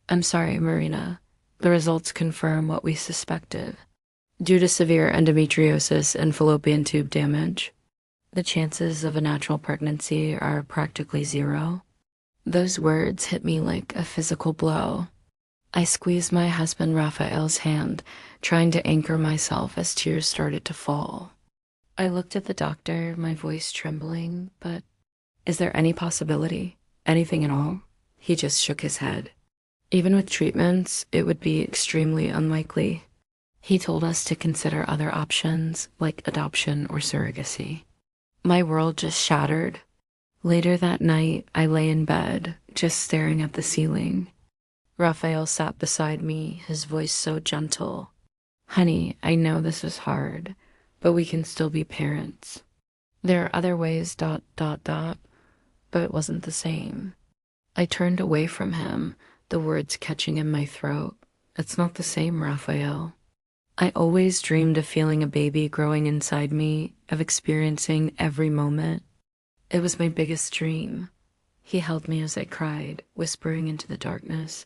I'm sorry, Marina. The results confirm what we suspected. Due to severe endometriosis and fallopian tube damage, the chances of a natural pregnancy are practically zero. Those words hit me like a physical blow. I squeezed my husband Raphael's hand, trying to anchor myself as tears started to fall. I looked at the doctor, my voice trembling, but is there any possibility? Anything at all? He just shook his head. Even with treatments, it would be extremely unlikely. He told us to consider other options, like adoption or surrogacy. My world just shattered. Later that night, I lay in bed, just staring at the ceiling. Raphael sat beside me, his voice so gentle. Honey, I know this is hard, but we can still be parents. There are other ways, but it wasn't the same. I turned away from him, the words catching in my throat. It's not the same, Raphael. I always dreamed of feeling a baby growing inside me, of experiencing every moment. It was my biggest dream. He held me as I cried, whispering into the darkness.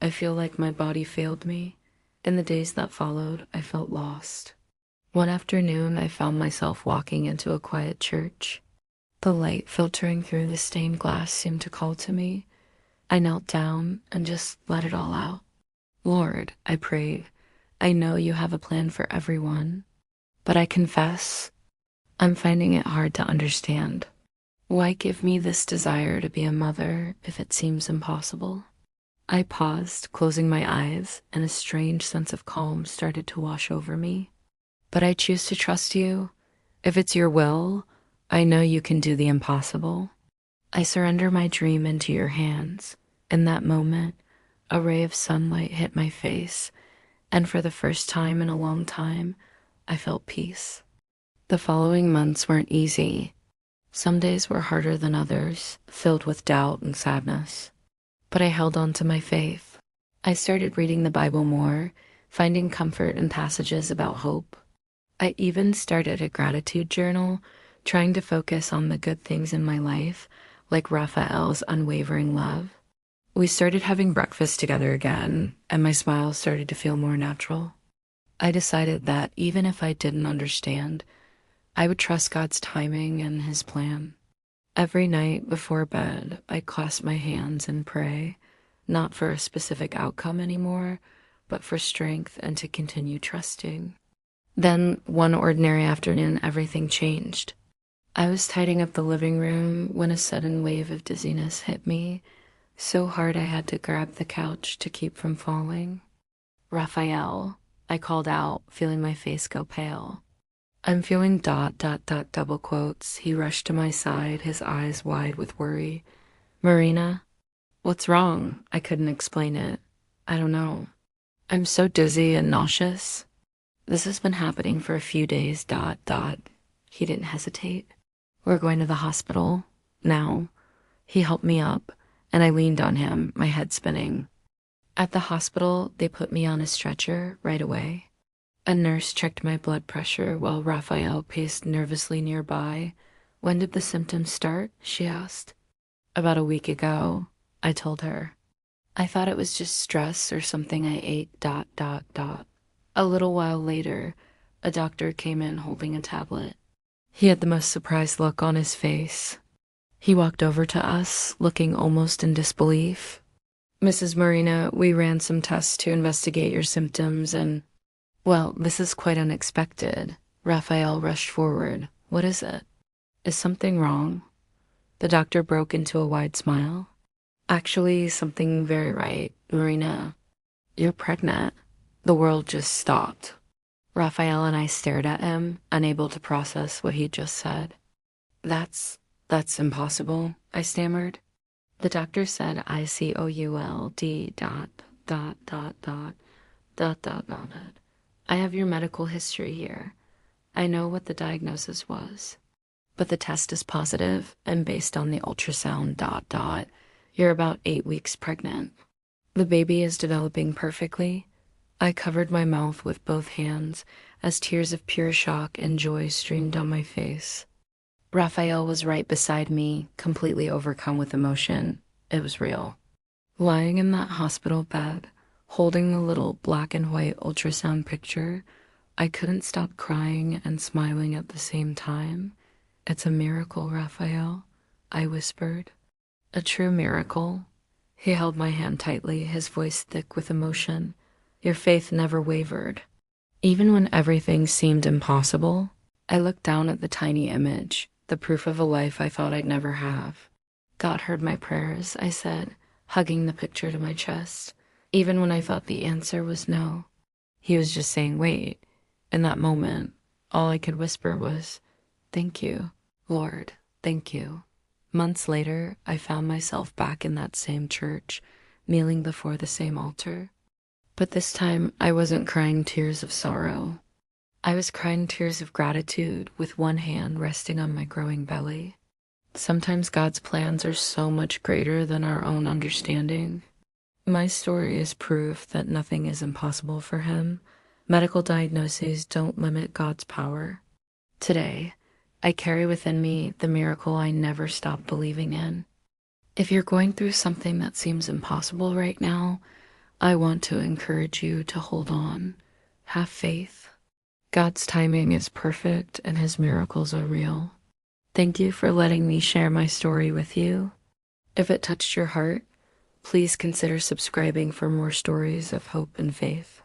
I feel like my body failed me. In the days that followed, I felt lost. One afternoon, I found myself walking into a quiet church. The light filtering through the stained glass seemed to call to me. I knelt down and just let it all out. Lord, I prayed, I know you have a plan for everyone, but I confess, I'm finding it hard to understand. Why give me this desire to be a mother if it seems impossible? I paused, closing my eyes, and a strange sense of calm started to wash over me. But I choose to trust you. If it's your will, I know you can do the impossible. I surrender my dream into your hands. In that moment, a ray of sunlight hit my face, and for the first time in a long time, I felt peace. The following months weren't easy. Some days were harder than others, filled with doubt and sadness. But I held on to my faith. I started reading the Bible more, finding comfort in passages about hope. I even started a gratitude journal, trying to focus on the good things in my life, like Raphael's unwavering love. We started having breakfast together again, and my smile started to feel more natural. I decided that even if I didn't understand, I would trust God's timing and His plan. Every night before bed, I clasp my hands and pray, not for a specific outcome anymore, but for strength and to continue trusting. Then, one ordinary afternoon, everything changed. I was tidying up the living room when a sudden wave of dizziness hit me, so hard I had to grab the couch to keep from falling. Raphael, I called out, feeling my face go pale. I'm feeling double quotes. He rushed to my side, his eyes wide with worry. Marina, what's wrong? I couldn't explain it. I don't know. I'm so dizzy and nauseous. This has been happening for a few days, He didn't hesitate. We're going to the hospital now. He helped me up, and I leaned on him, my head spinning. At the hospital, they put me on a stretcher right away. A nurse checked my blood pressure while Raphael paced nervously nearby. When did the symptoms start? She asked. About a week ago, I told her. I thought it was just stress or something I ate, A little while later, a doctor came in holding a tablet. He had the most surprised look on his face. He walked over to us, looking almost in disbelief. Mrs. Marina, we ran some tests to investigate your symptoms and, well, this is quite unexpected. Raphael rushed forward. What is it? Is something wrong? The doctor broke into a wide smile. Actually, something very right. Marina, you're pregnant. The world just stopped. Raphael and I stared at him, unable to process what he'd just said. That's impossible, I stammered. The doctor said ICOULD ... I have your medical history here. I know what the diagnosis was. But the test is positive, and based on the ultrasound ... You're about 8 weeks pregnant. The baby is developing perfectly. I covered my mouth with both hands as tears of pure shock and joy streamed down my face. Raphael was right beside me, completely overcome with emotion. It was real. Lying in that hospital bed, holding the little black and white ultrasound picture, I couldn't stop crying and smiling at the same time. "It's a miracle, Raphael," I whispered. "A true miracle." He held my hand tightly, his voice thick with emotion. "Your faith never wavered. Even when everything seemed impossible." I looked down at the tiny image, the proof of a life I thought I'd never have. "God heard my prayers," I said, hugging the picture to my chest, even when I thought the answer was no. He was just saying, wait. In that moment, all I could whisper was, "Thank you, Lord, thank you." Months later, I found myself back in that same church, kneeling before the same altar. But this time, I wasn't crying tears of sorrow. I was crying tears of gratitude with one hand resting on my growing belly. Sometimes God's plans are so much greater than our own understanding. My story is proof that nothing is impossible for Him. Medical diagnoses don't limit God's power. Today, I carry within me the miracle I never stopped believing in. If you're going through something that seems impossible right now, I want to encourage you to hold on. Have faith. God's timing is perfect and His miracles are real. Thank you for letting me share my story with you. If it touched your heart, please consider subscribing for more stories of hope and faith.